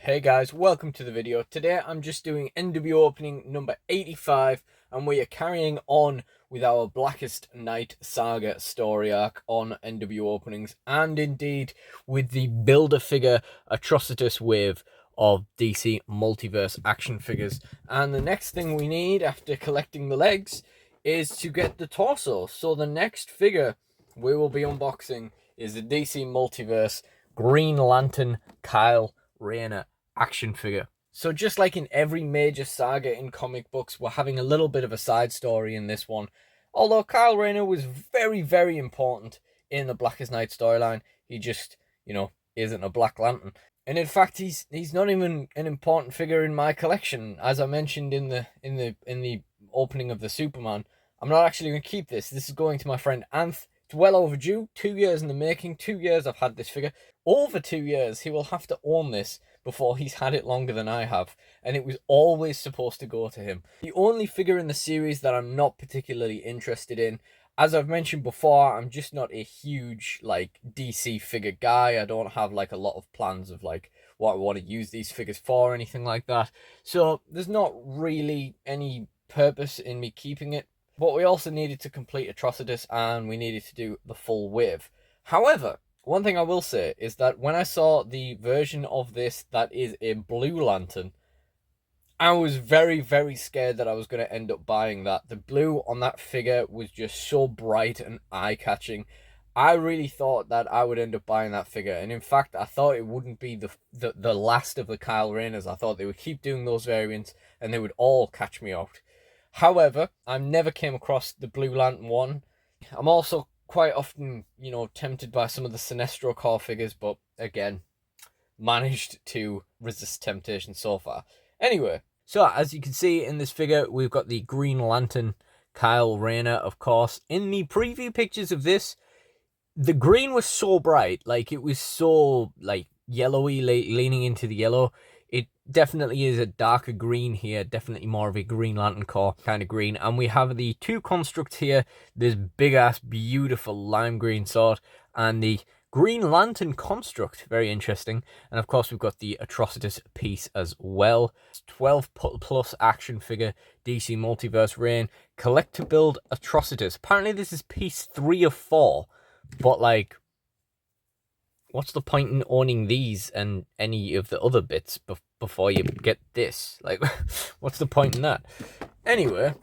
Hey guys, welcome to the video. Today I'm just doing NWOpening number 85 and we are carrying on with our Blackest Night saga story arc on NWOpenings and indeed with the Build-A-Figure atrocitus wave of DC Multiverse action figures. And the next thing we need after collecting the legs is to get the torso. So the next figure we will be unboxing is the DC Multiverse Green Lantern Kyle Rayner action figure. So just like in every major saga in comic books, we're having a little bit of a side story in this one. Although Kyle Rayner was very, very important in the Blackest Night storyline, he just, isn't a Black Lantern. And in fact, he's not even an important figure in my collection. As I mentioned in the opening of the Superman, I'm not actually going to keep this. This is going to my friend Anth. It's well overdue. 2 years in the making. 2 years I've had this figure. Over 2 years, he will have to own this before he's had it longer than I have, and it was always supposed to go to him. The only figure in the series that I'm not particularly interested in, as I've mentioned before, I'm just not a huge DC figure guy. I don't have a lot of plans of what I want to use these figures for or anything like that. So there's not really any purpose in me keeping it. But we also needed to complete atrocitus and we needed to do the full wave. However, one thing I will say is that when I saw the version of this that is a Blue Lantern, I was very, very scared that I was going to end up buying that. The blue on that figure was just so bright and eye-catching. I really thought that I would end up buying that figure. And in fact, I thought it wouldn't be the last of the Kyle Rayners. I thought they would keep doing those variants and they would all catch me out. However, I never came across the Blue Lantern one. I'm also quite often, tempted by some of the Sinestro core figures, but again, managed to resist temptation so far. Anyway, so as you can see in this figure, we've got the Green Lantern Kyle Rayner, of course. In the preview pictures of this, the green was so bright, it was so, yellowy, leaning into the yellow. It definitely is a darker green here, definitely more of a Green Lantern core kind of green. And we have the two constructs here, this big-ass, beautiful lime green sword, and the Green Lantern construct, very interesting. And of course, we've got the atrocitus piece as well. 12+ action figure, DC Multiverse Reign, collect to build atrocitus. Apparently, this is piece 3 of 4, but what's the point in owning these and any of the other bits before you get this? What's the point in that? Anyway,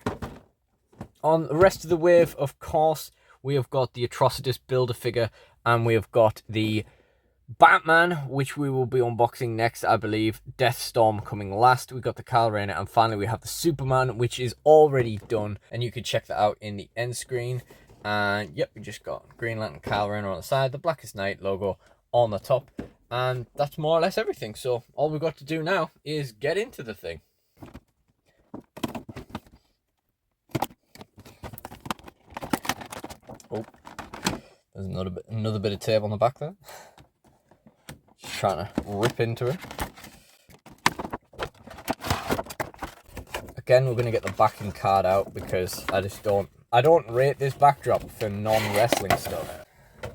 on the rest of the wave, of course, we have got the atrocitus Build-A-Figure, and we have got the Batman, which we will be unboxing next, I believe. Deathstorm coming last. We got the Kyle Rayner, and finally we have the Superman, which is already done, and you can check that out in the end screen. And yep, we just got Green Lantern Kyle Rayner on the side, the Blackest Night logo on the top, and that's more or less everything. So all we've got to do now is get into the thing. Oh, there's another bit of tape on the back there. Just trying to rip into it. Again, we're going to get the backing card out because I don't rate this backdrop for non-wrestling stuff.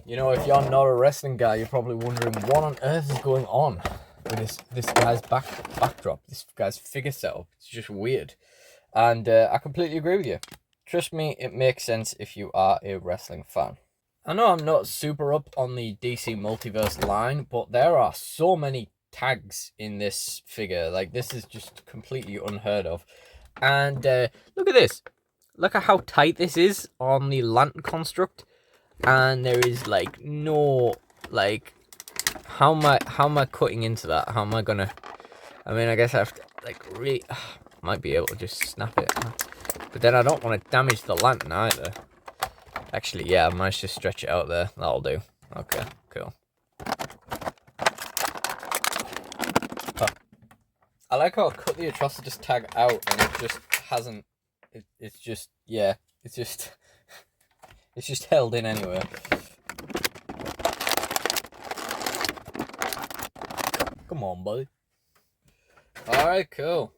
If you're not a wrestling guy, you're probably wondering what on earth is going on with this guy's backdrop, this guy's figure setup. It's just weird. And I completely agree with you. Trust me, it makes sense if you are a wrestling fan. I know I'm not super up on the DC Multiverse line, but there are so many tags in this figure. This is just completely unheard of. And look at this. Look at how tight this is on the Lantern construct. And there is no how am I cutting into that? How am I gonna? I mean, I guess I have to really might be able to just snap it, but then I don't want to damage the lantern either. Actually, yeah, I might just stretch it out there. That'll do. Okay, cool. I like how I cut the atrocitus tag out and it just hasn't. It's just it's just held in anyway. Come on, buddy. Alright, cool.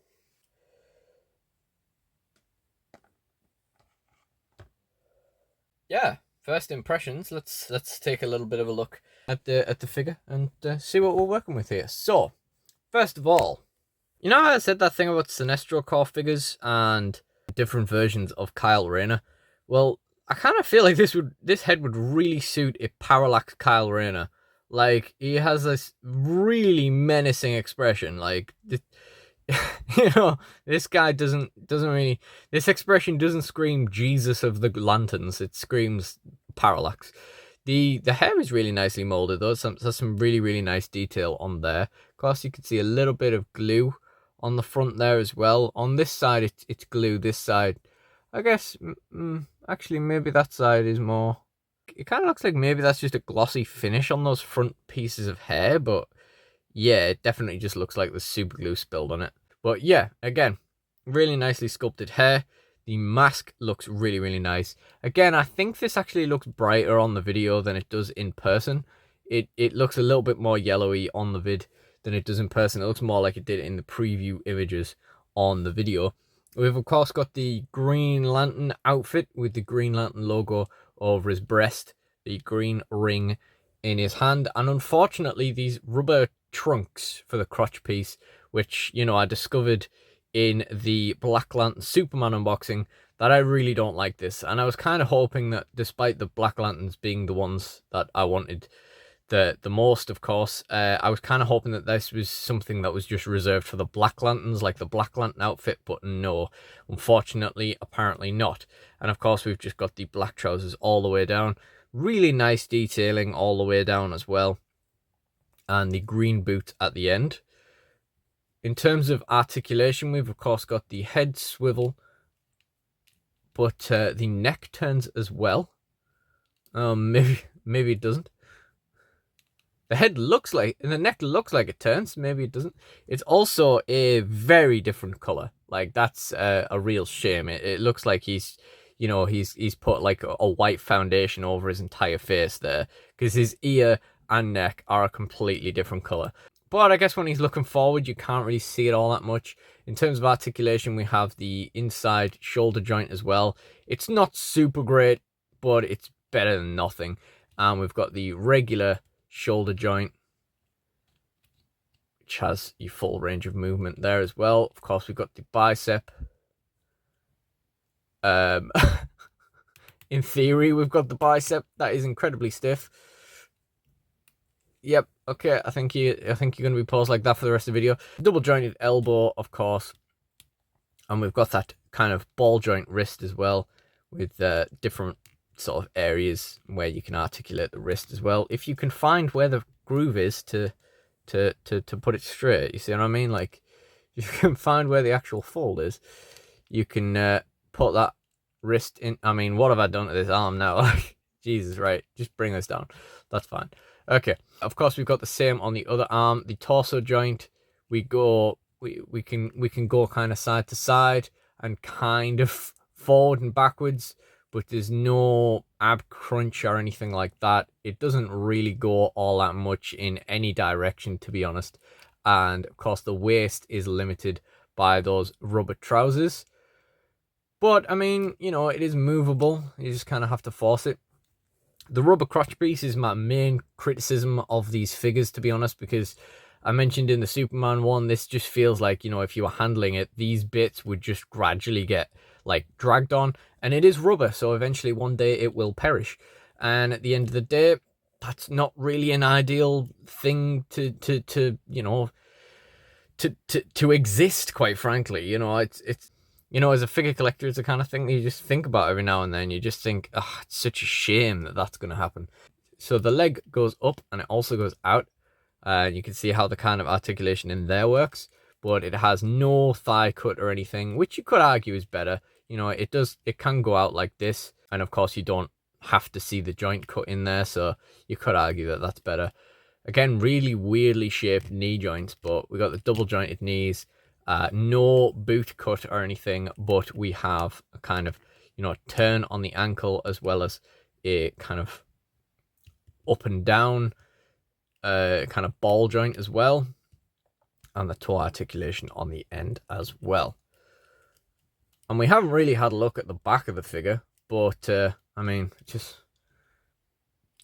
Yeah, first impressions. Let's take a little bit of a look at the figure and see what we're working with here. So, First of all, you know how I said that thing about Sinestro Corps figures and different versions of Kyle Rayner? Well, I kind of feel like this head would really suit a Parallax Kyle Rayner. Like, he has this really menacing expression. Like, you know, this guy doesn't really. This expression doesn't scream Jesus of the Lanterns. It screams Parallax. The hair is really nicely molded though. There's some really nice detail on there. Of course, you can see a little bit of glue on the front there as well. On this side, it's glue. This side, I guess, actually, maybe that side is more. It kind of looks like maybe that's just a glossy finish on those front pieces of hair, but yeah, it definitely just looks like there's super glue spilled on it. But yeah, again, really nicely sculpted hair. The mask looks really nice. Again, I think this actually looks brighter on the video than it does in person. It looks a little bit more yellowy on the vid than it does in person. It looks more like it did in the preview images on the video. We've of course got the Green Lantern outfit with the Green Lantern logo over his breast, the green ring in his hand, and unfortunately these rubber trunks for the crotch piece, which, you know, I discovered in the Black Lantern Superman unboxing, that I really don't like this. And I was kind of hoping that, despite the Black Lanterns being the ones that I wanted the most, of course, I was kind of hoping that this was something that was just reserved for the Black Lanterns, like the Black Lantern outfit, but no, unfortunately, apparently not. And of course, we've just got the black trousers all the way down. Really nice detailing all the way down as well. And the green boot at the end. In terms of articulation, we've of course got the head swivel, but the neck turns as well. Maybe it doesn't. The head looks like, and the neck looks like it turns. Maybe it doesn't. It's also a very different color. Like, that's a real shame. It looks like he's, you know, he's put like a white foundation over his entire face there, because his ear and neck are a completely different color. But I guess when he's looking forward, you can't really see it all that much. In terms of articulation, we have the inside shoulder joint as well. It's not super great, but it's better than nothing. And we've got the regular shoulder joint, which has your full range of movement there as well. Of course, we've got the bicep. In theory, we've got the bicep. That is incredibly stiff. Yep, okay, I think you're going to be paused like that for the rest of the video. Double jointed elbow, of course. And we've got that kind of ball joint wrist as well, with different sort of areas where you can articulate the wrist as well. If you can find where the groove is to put it straight, you see what I mean? Like, if you can find where the actual fold is, you can put that wrist in. I mean, what have I done to this arm now? Like, Jesus, right, just bring this down. That's fine. Okay, of course we've got the same on the other arm. The torso joint, we can go kind of side to side and kind of forward and backwards, but there's no ab crunch or anything like that. It doesn't really go all that much in any direction, to be honest. And of course the waist is limited by those rubber trousers. But I mean, you know, it is movable. You just kind of have to force it. The rubber crotch piece is my main criticism of these figures, to be honest, because I mentioned in the Superman one, this just feels like, you know, if you were handling it, these bits would just gradually get, like, dragged on. And it is rubber, so eventually one day it will perish. And at the end of the day, that's not really an ideal thing to you know, to exist, quite frankly. You know, it's you know, as a figure collector, it's the kind of thing that you just think about every now and then. You just think, oh, it's such a shame that that's going to happen. So the leg goes up and it also goes out. You can see how the kind of articulation in there works, but it has no thigh cut or anything, which you could argue is better. You know, it can go out like this. And of course, you don't have to see the joint cut in there. So you could argue that that's better. Again, really weirdly shaped knee joints, but we got the double jointed knees. No boot cut or anything, but we have a kind of, you know, turn on the ankle, as well as a kind of up and down kind of ball joint as well, and the toe articulation on the end as well. And we haven't really had a look at the back of the figure, but I mean,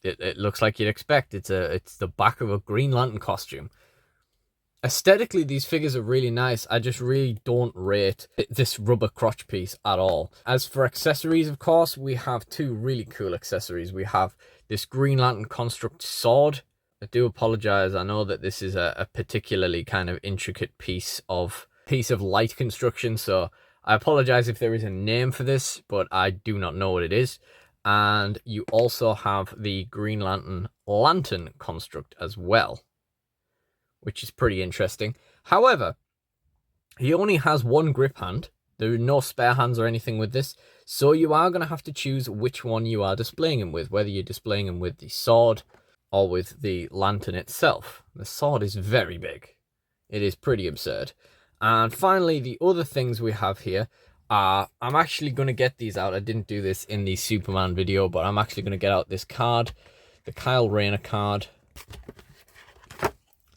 it looks like you'd expect. It's the back of a Green Lantern costume. Aesthetically, these figures are really nice. I just really don't rate this rubber crotch piece at all. As for accessories, of course, we have two really cool accessories. We have this Green Lantern construct sword. I do apologize. I know that this is a particularly kind of intricate piece of light construction, so I apologize if there is a name for this, but I do not know what it is. And you also have the Green Lantern construct as well, which is pretty interesting. However, he only has one grip hand. There are no spare hands or anything with this, so you are going to have to choose which one you are displaying him with, whether you're displaying him with the sword or with the lantern itself. The sword is very big. It is pretty absurd. And finally, the other things we have here are, I'm actually going to get these out. I didn't do this in the Superman video, but I'm actually going to get out this card, the Kyle Rayner card.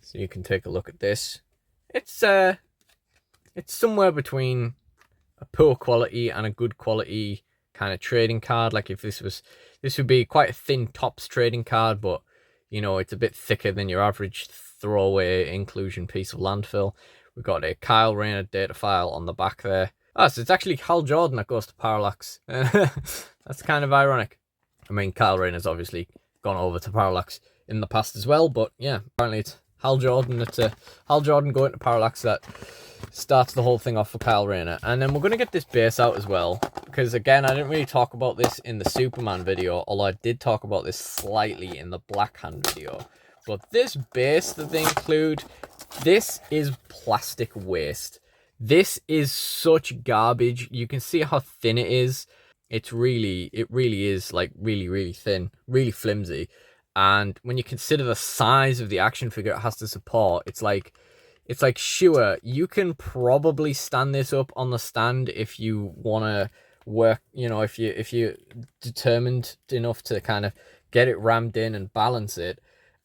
So you can take a look at this. It's somewhere between a poor quality and a good quality kind of trading card. Like if this would be quite a thin tops trading card, but you know, it's a bit thicker than your average throwaway inclusion piece of landfill. We've got a Kyle Rayner data file on the back there. Oh, so it's actually Hal Jordan that goes to Parallax. That's kind of ironic. I mean, Kyle Rayner's obviously gone over to Parallax in the past as well, but yeah, apparently it's Hal Jordan going to Parallax that starts the whole thing off for Kyle Rayner. And then we're going to get this base out as well, because again, I didn't really talk about this in the Superman video, although I did talk about this slightly in the Black Hand video. But this base that they include, this is plastic waste. This is such garbage. You can see how thin it is. It really is like really thin, really flimsy. And when you consider the size of the action figure it has to support, it's like, sure, you can probably stand this up on the stand if you want to work, you know, if you're determined enough to kind of get it rammed in and balance it,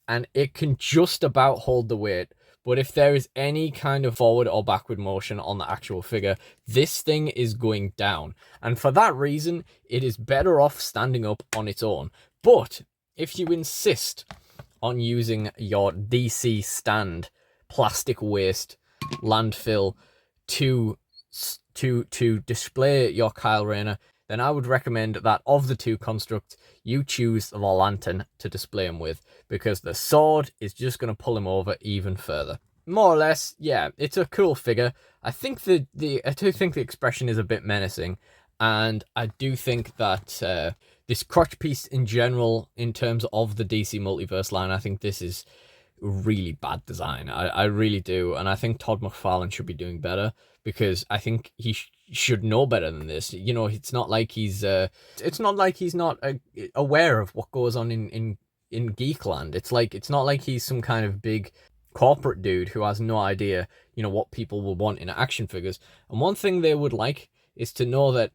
and it can just about hold the weight. But if there is any kind of forward or backward motion on the actual figure, this thing is going down. And for that reason, it is better off standing up on its own. But if you insist on using your DC stand plastic waste landfill to display your Kyle Rayner, then I would recommend that of the two constructs, you choose the lantern to display him with, because the sword is just going to pull him over even further. More or less, yeah, it's a cool figure. I think I do think the expression is a bit menacing, and I do think that this crotch piece in general, in terms of the DC Multiverse line, I think this is really bad design. I really do, and I think Todd McFarlane should be doing better, because I think he should know better than this. You know, it's not like he's not aware of what goes on in Geekland. It's not like he's some kind of big corporate dude who has no idea, you know, what people will want in action figures. And one thing they would like is to know that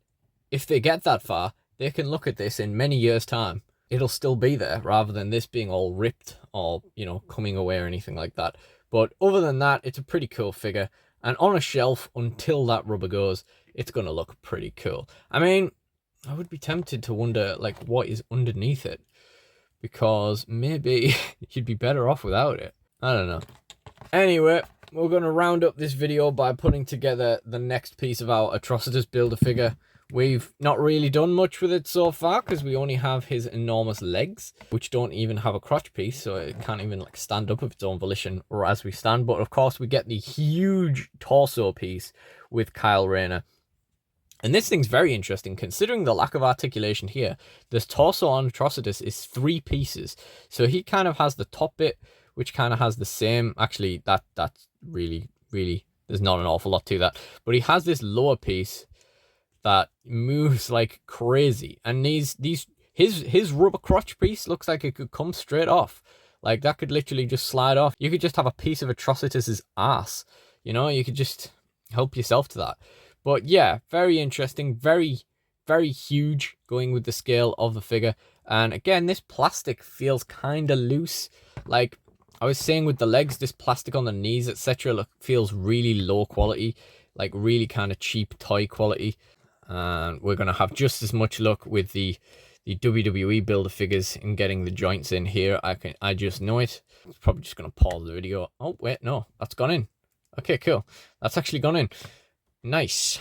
if they get that far, they can look at this in many years' time. It'll still be there, rather than this being all ripped or, you know, coming away or anything like that. But other than that, it's a pretty cool figure. And on a shelf, until that rubber goes, it's going to look pretty cool. I mean, I would be tempted to wonder, like, what is underneath it, because maybe you'd be better off without it. I don't know. Anyway, we're going to round up this video by putting together the next piece of our Atrocitus Build-A-Figure. We've not really done much with it so far, because we only have his enormous legs, which don't even have a crotch piece, so it can't even like stand up of its own volition or as we stand. But of course, we get the huge torso piece with Kyle Rayner. And this thing's very interesting, considering the lack of articulation here. This torso on Atrocitus is 3 pieces. So he kind of has the top bit, which kind of has the same... Actually, that's really... There's not an awful lot to that. But he has this lower piece that moves like crazy. And his rubber crotch piece looks like it could come straight off. Like, that could literally just slide off. You could just have a piece of Atrocitus's ass. You know, you could just help yourself to that. But yeah, very interesting, very huge, going with the scale of the figure. And again, this plastic feels kind of loose. Like I was saying with the legs, this plastic on the knees, etc. feels really low quality, like really kind of cheap toy quality. And we're going to have just as much luck with the the WWE Build-A-Figures and getting the joints in here. I just know it. It's probably just going to pause the video. Oh, wait, no, that's gone in. Okay, cool. That's actually gone in. Nice.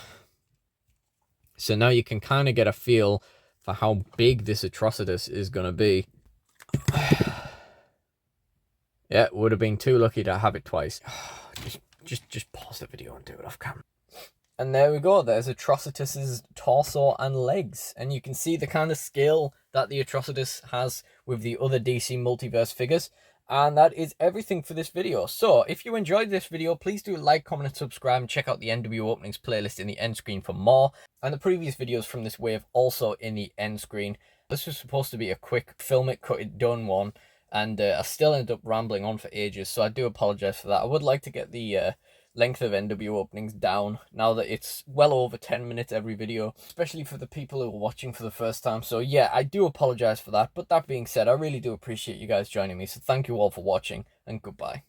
So now you can kind of get a feel for how big this atrocitus is going to be. Yeah, would have been too lucky to have it twice. Just pause the video and do it off camera. And there we go, there's Atrocitus's torso and legs. And you can see the kind of scale that the Atrocitus has with the other DC Multiverse figures. And that is everything for this video. So, if you enjoyed this video, please do like, comment, and subscribe. And check out the NWOpenings playlist in the end screen for more. And the previous videos from this wave also in the end screen. This was supposed to be a quick film it, cut it, done one. And I still ended up rambling on for ages, so I do apologise for that. I would like to get the length of NWOpenings down now that it's well over 10 minutes every video, especially for the people who are watching for the first time. So yeah, I do apologise for that. But that being said, I really do appreciate you guys joining me. So thank you all for watching, and goodbye.